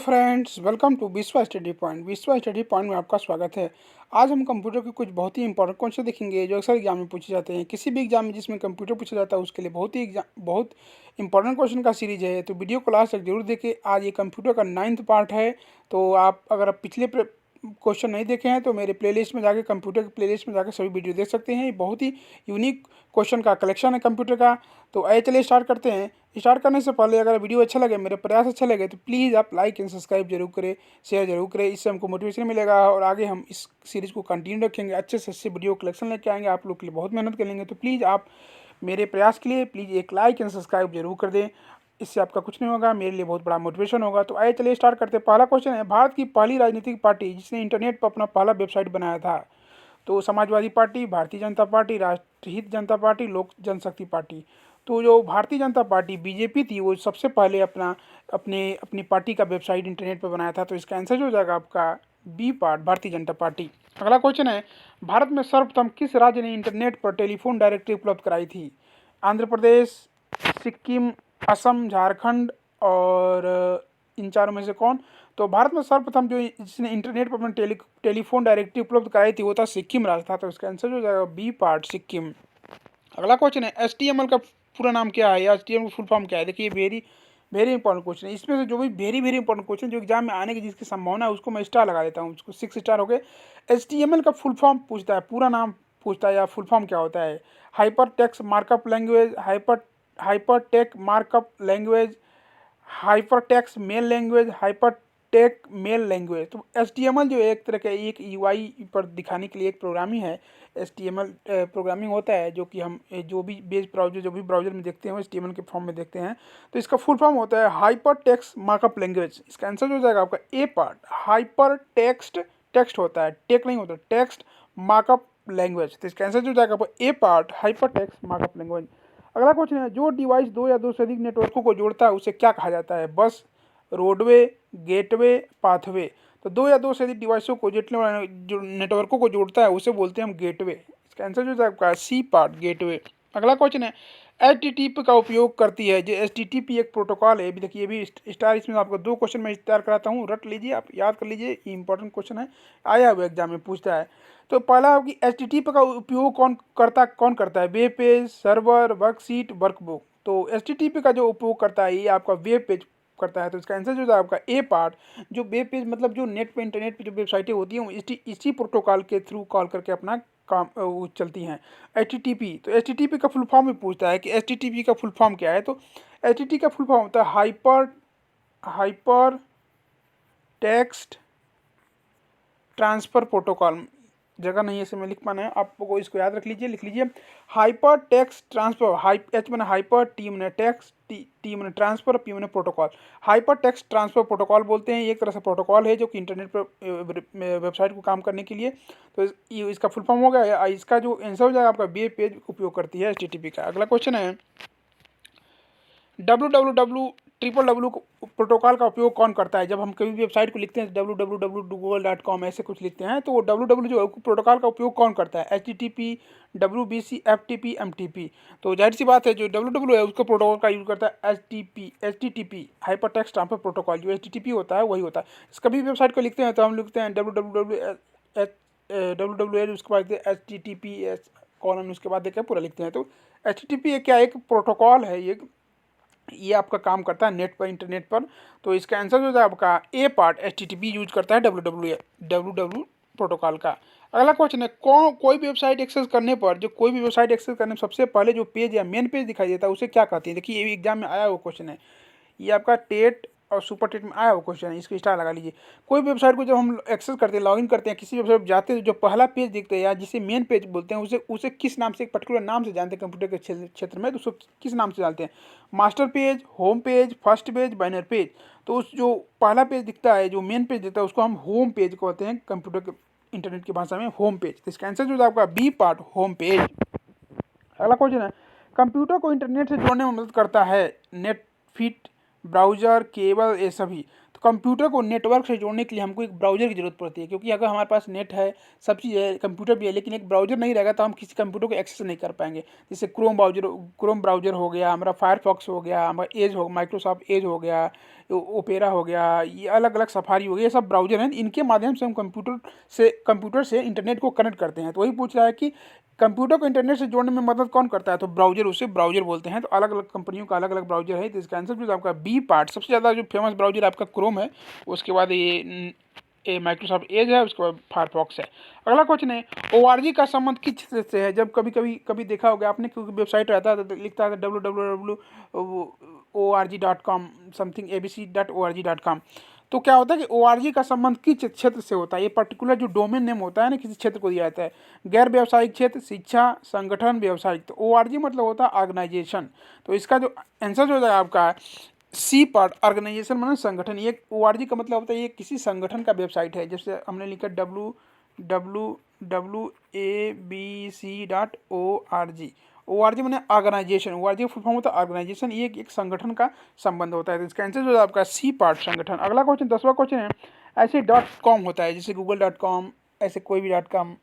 Friends, welcome to विश्वा study point. विश्वा study point में आपका स्वागत है। आज हम कंप्यूटर के कुछ बहुत ही इंपॉर्टेंट क्वेश्चन देखेंगे जो अक्सर एग्जाम में पूछे जाते हैं। किसी भी एग्जाम में जिसमें कंप्यूटर पूछा जाता है उसके लिए बहुत इंपॉर्टेंट क्वेश्चन का सीरीज है। तो वीडियो को लास्ट तक जरूर देखें। आज ये कंप्यूटर का 9th पार्ट है। तो अगर आप पिछले क्वेश्चन नहीं देखे हैं तो मेरे प्लेलिस्ट में जाके कंप्यूटर के प्लेलिस्ट में जाकर सभी वीडियो देख सकते हैं। ये बहुत ही यूनिक क्वेश्चन का कलेक्शन है कंप्यूटर का। तो आइए चलिए स्टार्ट करते हैं। स्टार्ट करने से पहले अगर वीडियो अच्छा लगे, मेरे प्रयास अच्छा लगे, तो प्लीज़ आप लाइक एंड सब्सक्राइब जरूर करें, शेयर जरूर करें। इससे हमको मोटिवेशन मिलेगा और आगे हम इस सीरीज़ को कंटिन्यू रखेंगे। अच्छे से अच्छे वीडियो कलेक्शन लेके आएंगे, आप लोग के लिए बहुत मेहनत करेंगे। तो प्लीज़ आप मेरे प्रयास के लिए प्लीज़ एक लाइक एंड सब्सक्राइब जरूर कर दें। इससे आपका कुछ नहीं होगा, मेरे लिए बहुत बड़ा मोटिवेशन होगा। तो आइए चलिए स्टार्ट करते हैं। पहला क्वेश्चन है, भारत की पहली राजनीतिक पार्टी जिसने इंटरनेट पर अपना पहला वेबसाइट बनाया था। तो समाजवादी पार्टी, भारतीय जनता पार्टी, राष्ट्रहित जनता पार्टी, लोक जनशक्ति पार्टी। तो जो भारतीय जनता पार्टी बीजेपी थी वो सबसे पहले अपनी पार्टी का वेबसाइट इंटरनेट पर बनाया था। तो इसका आंसर जो हो जाएगा आपका B part, Bharatiya Janata party. अगला क्वेश्चन है, भारत में सर्वप्रथम किस राज्य ने इंटरनेट पर टेलीफोन डायरेक्टरी उपलब्ध कराई थी। आंध्र प्रदेश, सिक्किम, असम, झारखंड और इन चारों में से कौन। तो भारत में सर्वप्रथम जो जिसने इंटरनेट पर अपना टेलीफोन डायरेक्टरी उपलब्ध कराई थी वो था सिक्किम राज्य था। तो इसका आंसर हो जाएगा बी पार्ट, सिक्किम। अगला क्वेश्चन है, HTML का पूरा नाम क्या है या HTML का फुल फॉर्म क्या है। देखिए वेरी वेरी इंपॉर्टेंट क्वेश्चन है। इसमें से जो भी वेरी इंपॉर्टेंट क्वेश्चन जो एग्जाम में आने की जिसकी संभावना है उसको मैं स्टार लगा देता हूँ, उसको 6 स्टार हो गए। HTML का फुल फॉर्म पूछता है, पूरा नाम पूछता है या फुल फॉर्म क्या होता है। Hyper text markup language, hyper tech markup language, hypertext mail language, hypertech mail language. तो HTML जो एक तरह का एक UI पर दिखाने के लिए एक प्रोग्रामिंग है। HTML प्रोग्रामिंग होता है जो कि हम जो भी ब्राउजर में देखते हैं वो HTML के फॉर्म में देखते हैं। तो इसका फुल फॉर्म होता है हाइपर टेक्स्ट मार्कअप लैंग्वेज। इसका आंसर हो जाएगा आपका A part, hyper text. Text होता है, टेक नहीं होता, टेक्स्ट मार्कअप लैंग्वेज। तो इसका आंसर हो जाएगा आपका A part, hyper text markup language. अगला क्वेश्चन है, जो डिवाइस दो या दो से अधिक नेटवर्कों को जोड़ता है उसे क्या कहा जाता है। बस, रोडवे, गेटवे, पाथवे। तो दो या दो से अधिक डिवाइसों को जोड़ने वाले जो नेटवर्कों को जोड़ता है उसे बोलते हैं हम गेटवे। इसका आंसर जो है आपका सी पार्ट, गेटवे। अगला क्वेश्चन है, HTTP का उपयोग करती है। जो HTTP एक प्रोटोकॉल है। अभी देखिए ये भी स्टार, इसमें आपको 2 क्वेश्चन मैं तैयार कराता हूँ, रट लीजिए, आप याद कर लीजिए, ये इंपॉर्टेंट क्वेश्चन है, आया हुआ एग्जाम में पूछता है। तो पहला आपकी HTTP का उपयोग कौन करता है। Web page, server, worksheet, workbook. तो HTTP का जो उपयोग करता है ये आपका वेब पेज करता है। तो इसका आंसर जो है आपका ए पार्ट। जो वेब पेज मतलब जो नेट पे इंटरनेट पे जो वेबसाइटें होती हैं वो इसी प्रोटोकॉल के थ्रू कॉल करके अपना काम वो चलती हैं। HTTP, तो HTTP का फुल फॉर्म भी पूछता है कि HTTP का फुल फॉर्म क्या है। तो HTTP का फुल फॉर्म होता है हाइपर टेक्स्ट ट्रांसफर प्रोटोकॉल। जगह नहीं है इसमें लिख पाना है आपको, इसको याद रख लीजिए, लिख लीजिए हाइपर टेक्स्ट ट्रांसफर। एच मैंने हाइपर, टी मैंने टेक्स्ट, टी मैंने ट्रांसफर, पी मैंने protocol. Hyper text transfer protocol बोलते हैं। एक तरह से प्रोटोकॉल है जो कि इंटरनेट पर वेबसाइट को काम करने के लिए। तो इसका फुल फॉर्म हो गया। इसका जो आंसर हो जाएगा आपका वेब पेज उपयोग करती है HTTP का। अगला क्वेश्चन है, www प्रोटोकॉल का उपयोग कौन करता है। जब हम कभी भी वेबसाइट को लिखते हैं www.google.com ऐसे कुछ लिखते हैं तो वो www जो प्रोटोकॉल का उपयोग कौन करता है। HTTP, WBC, FTP, MTP। तो जाहिर सी बात है जो www है उसका प्रोटोकॉल का यूज करता है HTTP, hyper text transfer protocol. जो HTTP होता है वही होता है। कभी वेबसाइट को लिखते हैं तो हम लिखते हैं www उसके बाद HTTPS कॉलन, उसके बाद देखिए पूरा लिखते हैं। तो HTTP क्या एक प्रोटोकॉल है, ये आपका काम करता है नेट पर, इंटरनेट पर। तो इसका आंसर जो है आपका ए पार्ट, HTTP यूज करता है www प्रोटोकॉल का। अगला क्वेश्चन है, कोई भी वेबसाइट एक्सेस करने पर कोई भी वेबसाइट एक्सेस करने में सबसे पहले जो पेज या मेन पेज दिखाई देता है उसे क्या कहते हैं। देखिए ये भी एग्जाम में आया हुआ क्वेश्चन है, ये आपका टेट और सुपर टेट में आया हुआ क्वेश्चन है, इसको स्टार लगा लीजिए। कोई वेबसाइट को जब हम एक्सेस करते हैं, लॉगिन करते हैं, किसी वेबसाइट पर जाते हैं, जो पहला पेज दिखता है या जिसे मेन पेज बोलते हैं उसे किस नाम से, एक पर्टिकुलर नाम से जानते हैं कंप्यूटर के क्षेत्र में। तो उसको किस नाम से जानते हैं। Master page, home page, first page, banner page. तो उस जो पहला पेज दिखता है, जो मेन पेज दिखता है, उसको हम होम पेज कहते हैं कंप्यूटर के इंटरनेट की भाषा में, होम पेज। तो इसका आंसर जो है आपका बी पार्ट, होम पेज। अगला क्वेश्चन है, कंप्यूटर को इंटरनेट से जोड़ने में मदद करता है नेटफिट, ब्राउजर, केबल, ये सभी। तो कंप्यूटर को नेटवर्क से जोड़ने के लिए हमको एक ब्राउज़र की ज़रूरत पड़ती है, क्योंकि अगर हमारे पास नेट है, सब चीज़ है, कंप्यूटर भी है, लेकिन एक ब्राउज़र नहीं रहेगा तो हम किसी कंप्यूटर को एक्सेस नहीं कर पाएंगे। जैसे क्रोम ब्राउज़र हो गया, हमारा फायरफॉक्स हो गया, हमारा एज हो, माइक्रोसॉफ्ट एज हो गया, ओपेरा हो गया, ये अलग अलग सफारी हो गया, ये सब ब्राउज़र हैं। इनके माध्यम से हम कंप्यूटर से इंटरनेट को कनेक्ट करते हैं। तो वही पूछ रहा है कि कंप्यूटर को इंटरनेट से जोड़ने में मदद कौन करता है, तो ब्राउज़र, उसे ब्राउज़र बोलते हैं। तो अलग अलग कंपनियों का अलग अलग ब्राउज़र है। तो इसका आंसर जो आपका बी पार्ट, सबसे ज़्यादा जो फेमस ब्राउज़र आपका क्रोम है, उसके बाद ये माइक्रोसॉफ्ट एज है, उसके बाद फायरफॉक्स है। अगला क्वेश्चन है, ORG का संबंध किस चीज़ से है। जब कभी देखा होगा आपने, क्योंकि वेबसाइट रहता है तो लिखता है www.org.com समथिंग abc.org.com। तो क्या होता है कि ORG का संबंध किस क्षेत्र से होता है। ये पर्टिकुलर जो डोमेन नेम होता है ना, किसी क्षेत्र को दिया जाता है। गैर व्यावसायिक क्षेत्र, शिक्षा, संगठन, व्यावसायिक। तो ORG मतलब होता है ऑर्गेनाइजेशन। तो इसका जो आंसर जो है आपका सी पार्ट, ऑर्गेनाइजेशन माने संगठन। ये ORG का मतलब होता है ये किसी संगठन का वेबसाइट है। जैसे हमने लिखा www.abc.org। ORG माने ऑर्गेनाइजेशन, ORG का फुल फॉर्म होता है ऑर्गेनाइजेशन। ये एक संगठन का संबंध होता है। तो इसका आंसर जो है आपका सी पार्ट, संगठन। अगला क्वेश्चन 10वां क्वेश्चन है, ऐसे .com होता है, जैसे google.com, ऐसे कोई भी .com,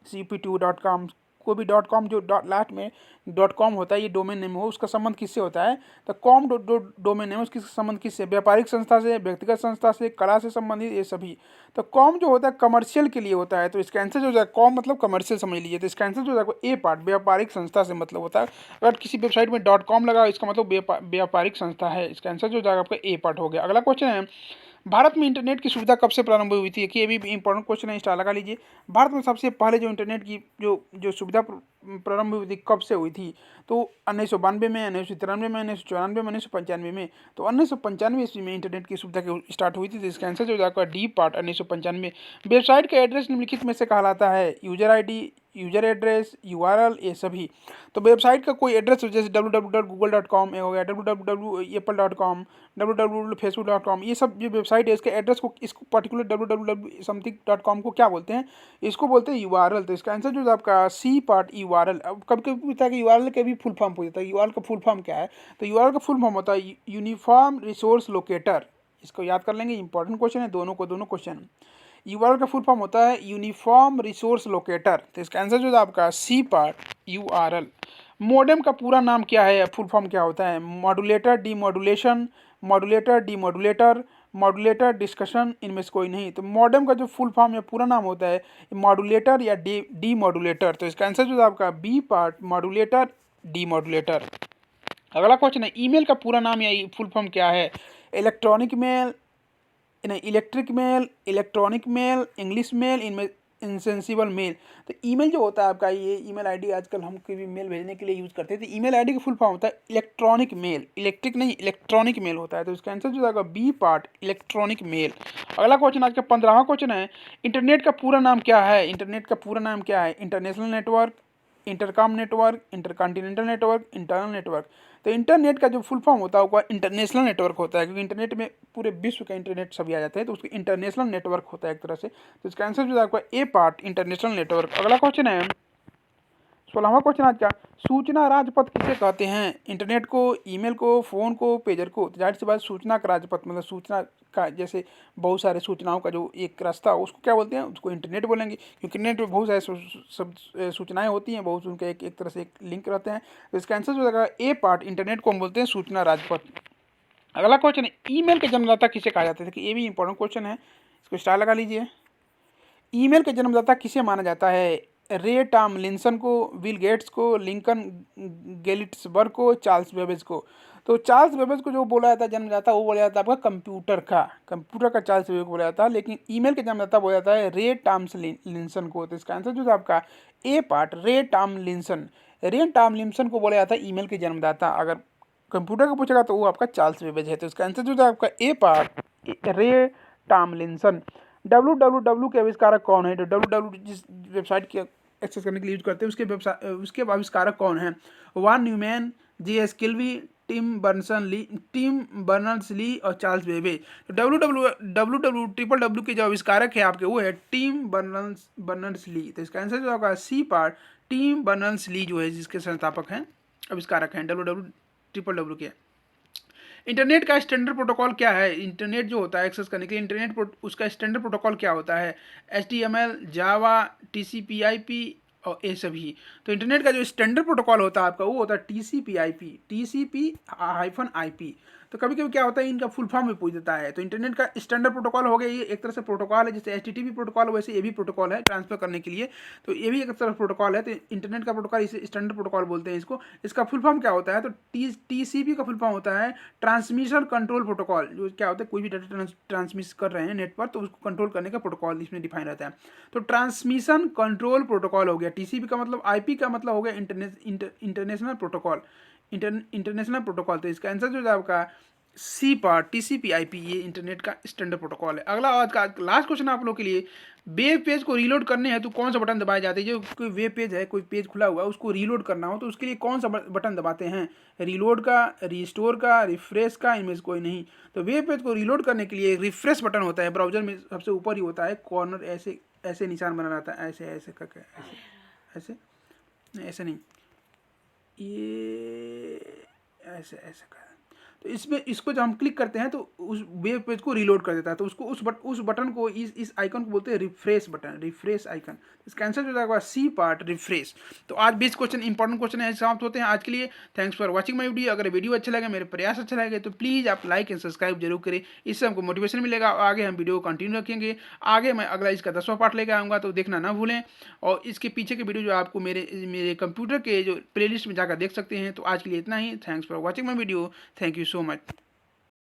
cp2.com, कोई भी .com जो लास्ट में .com होता है, ये डोमेन नेम हो, उसका संबंध किससे होता है। तो कॉम डोमेन नेम, उसका संबंध किससे, व्यापारिक संस्था से, व्यक्तिगत संस्था से, कला से संबंधित, ये सभी। तो कॉम जो होता है कमर्शियल के लिए होता है। तो इसका आंसर जो है कॉम मतलब कमर्शियल समझ लीजिए। तो इसका आंसर जो है ए पार्ट, व्यापारिक संस्था से मतलब होता है। अगर किसी वेबसाइट में .com लगा, इसका मतलब व्यापारिक संस्था है। इसका आंसर जो है आपका ए पार्ट हो गया। अगला क्वेश्चन है, भारत में इंटरनेट की सुविधा कब से प्रारंभ हुई थी। कि ये भी इंपॉर्टेंट क्वेश्चन है, स्टार लगा लीजिए। भारत में सबसे पहले जो इंटरनेट की जो सुविधा प्रारंभ हुई थी, कब से हुई थी। तो 1992 में, 1993 में, 1994 में, 1995 में। तो 1995 ईस्वी में इंटरनेट की सुविधा स्टार्ट हुई थी। तो इसका आंसर जो जाकर डी पार्ट, 1995। वेबसाइट का एड्रेस निम्नलिखित में से कहलाता है, user ID, user address, URL, ये सभी। तो वेबसाइट का कोई एड्रेस हो, जैसे www.google.com हो गया, www.apple.com, www.facebook.com, ये सब जो वेबसाइट है, इसके एड्रेस को, इसको पर्टिकुलर www.something.com को क्या बोलते हैं, इसको बोलते हैं URL। तो इसका आंसर जो है आपका सी पार्ट, URL। अब कभी कभी पूछता है कि URL का भी फुल फॉर्म पूछ जाता है, URL का फुल फॉर्म क्या है। तो URL का फुल फॉर्म होता है यूनिफॉर्म रिसोर्स लोकेटर। इसको याद कर लेंगे, इंपॉर्टेंट क्वेश्चन है, दोनों क्वेश्चन। URL का फुल फॉर्म होता है यूनिफॉर्म रिसोर्स लोकेटर। तो इसका आंसर जो है आपका सी पार्ट, URL। मॉडेम का पूरा नाम क्या है, फुल फॉर्म क्या होता है। Modulator demodulation, modulator demodulator, modulator discussion, इनमें से कोई नहीं। तो मॉडेम का जो फुल फॉर्म या पूरा नाम होता है, मॉड्यूलेटर या डीमॉड्यूलेटर। तो इसका आंसर जो है आपका बी पार्ट, मॉड्यूलेटर डीमॉड्यूलेटर। अगला क्वेश्चन है, ईमेल का पूरा नाम या फुल फॉर्म क्या है। Electronic mail, electric mail, electronic mail, English mail, इनमें इनसेंसिबल मेल। तो ईमेल जो होता है आपका, ये ईमेल आईडी आजकल हम कोई भी मेल भेजने के लिए यूज़ करते हैं। तो ईमेल आईडी का फुल फॉर्म होता है इलेक्ट्रॉनिक मेल, इलेक्ट्रिक नहीं, इलेक्ट्रॉनिक मेल होता है। तो इसका आंसर जो आएगा बी पार्ट, इलेक्ट्रॉनिक मेल। अगला क्वेश्चन आज का 15वां क्वेश्चन है, इंटरनेट का पूरा नाम क्या है। इंटरनेट का पूरा नाम क्या है। International network, intercom network, intercontinental network, internal network. तो इंटरनेट का जो फुल फॉर्म होता है वो इंटरनेशनल नेटवर्क होता है, क्योंकि इंटरनेट में पूरे विश्व का इंटरनेट सभी आ जाते हैं, तो उसको इंटरनेशनल नेटवर्क होता है एक तरह से। तो इसका आंसर जो है आपका ए पार्ट, इंटरनेशनल नेटवर्क। अगला क्वेश्चन है 16वां क्वेश्चन आज का, सूचना राजपथ किसे कहते हैं। इंटरनेट को, ईमेल को, फोन को, पेजर को। तो जाहिर सी बात, सूचना का राजपथ मतलब सूचना का, जैसे बहुत सारे सूचनाओं का जो एक रास्ता, उसको क्या बोलते हैं, उसको इंटरनेट बोलेंगे। क्योंकि इंटरनेट में बहुत सारे सूचनाएं होती हैं, बहुत उनके एक तरह से एक लिंक रहते हैं। तो इसका आंसर जो है ए पार्ट, इंटरनेट को हम बोलते हैं सूचना राजपथ। अगला क्वेश्चन है, ईमेल के जन्मदाता किसे कहा जाता है। देखिए ये भी इंपॉर्टेंट क्वेश्चन है, इसको स्टार लगा लीजिए। ईमेल के जन्मदाता किसे माना जाता है। रे टॉमलिंसन को, विल गेट्स को, लिंकन गेलिट्सबर्ग को, चार्ल्स बेबेज को। तो चार्ल्स बेबेज को जो बोला जाता है जन्मदाता, वो बोला जाता है आपका कंप्यूटर का चार्ल्स बेबेज को बोला जाता है। लेकिन ईमेल के जन्मदाता बोला जाता है रे टॉमलिंसन को। तो इसका आंसर जो है आपका ए पार्ट, रे टॉमलिंसन को बोला जाता है ईमेल के जन्मदाता। अगर कंप्यूटर का पूछेगा तो वो आपका चार्ल्स बेबेज है। तो इसका आंसर जो है आपका ए पार्ट, रे टॉमलिंसन। www के आविष्कारक कौन है। तो www जिस वेबसाइट की एक्सेस करने के लिए यूज करते हैं, उसके आविष्कारक कौन है। Von Neumann, J.S. Kilby, Tim Berners Lee और चार्ल्स बेबेज। तो www के जो आविष्कारक है आपके, वो है टिम बर्नर्स ली। तो इसका आंसर जो होगा C part, Tim Berners Lee जो है, जिसके संस्थापक हैं, आविष्कारक हैं www के। इंटरनेट का स्टैंडर्ड प्रोटोकॉल क्या है? इंटरनेट जो होता है एक्सेस करने के लिए उसका स्टैंडर्ड प्रोटोकॉल क्या होता है? HTML, जावा, TCP/IP और ये सभी। तो इंटरनेट का जो स्टैंडर्ड प्रोटोकॉल होता है आपका वो होता है TCP/IP, TCP-IP। तो कभी कभी क्या होता है इनका फुल फॉर्म भी पूछ देता है। तो इंटरनेट का स्टैंडर्ड प्रोटोकॉल हो गया, ये एक तरह से प्रोटोकॉल है, जैसे HTTP प्रोटोकॉल वैसे ये भी प्रोटोकॉल है ट्रांसफर करने के लिए। तो ये भी एक तरह प्रोटोकॉल है। तो इंटरनेट का प्रोटोकॉल इसे स्टैंडर्ड प्रोटोकॉल बोलते हैं इसको। इसका फुल फॉर्म क्या होता है? तो TCP का फुल फॉर्म होता है ट्रांसमिशन कंट्रोल प्रोटोकॉल। जो क्या होता है, कोई भी डाटा ट्रांसमिट कर रहे हैं नेट पर तो उसको कंट्रोल करने का प्रोटोकॉल इसमें डिफाइन रहता है। तो ट्रांसमिशन कंट्रोल प्रोटोकॉल हो गया। TCP का मतलब, IP का मतलब हो गया इंटरनेशनल प्रोटोकॉल, इंटरनेशनल प्रोटोकॉल। तो इसका आंसर जो है आपका सी पार्ट, TCP/IP, ये इंटरनेट का स्टैंडर्ड प्रोटोकॉल है। अगला आज का लास्ट क्वेश्चन आप लोग के लिए, वेब पेज को रीलोड करने हैं तो कौन सा बटन दबाए जाते हैं? जो कोई वेब पेज है, कोई पेज खुला हुआ है, उसको रीलोड करना हो तो उसके लिए कौन सा बटन दबाते हैं? रीलोड का, रिस्टोर का, रिफ्रेश का, इनमें से कोई नहीं। तो वेब पेज को रीलोड करने के लिए रिफ्रेश बटन होता है, ब्राउजर में सबसे ऊपर ही होता है, कॉर्नर ऐसे ऐसे निशान बना रहता है, ऐसे ऐसे करके, ऐसे ऐसे नहीं, ऐसे नहीं, ये ऐसे ऐसे कर। तो इसमें इसको जब हम क्लिक करते हैं तो उस वेब पेज को रीलोड कर देता है। तो उसको उस बटन को, इस आइकन को बोलते हैं रिफ्रेश बटन, रिफ्रेश आइकन। इसका आंसर जो जाएगा सी पार्ट, रिफ्रेश। तो आज 20 क्वेश्चन, इंपॉर्टेंट क्वेश्चन है समाप्त होते हैं आज के लिए। Thanks for watching my video. अगर वीडियो अच्छा लगे, मेरे प्रयास अच्छा लगे तो प्लीज़ आप लाइक एंड सब्सक्राइब जरूर करें। इससे हमको मोटिवेशन मिलेगा और आगे हम वीडियो को कंटिन्यू रखेंगे। आगे मैं अगला इसका 10वां पार्ट लेकर आऊँगा, तो देखना ना भूलें। और इसके पीछे के वीडियो जो आपको मेरे मेरे कंप्यूटर के जो प्लेलिस्ट में जाकर देख सकते हैं। तो आज के लिए इतना ही। Thanks for watching my video. Thank you so much.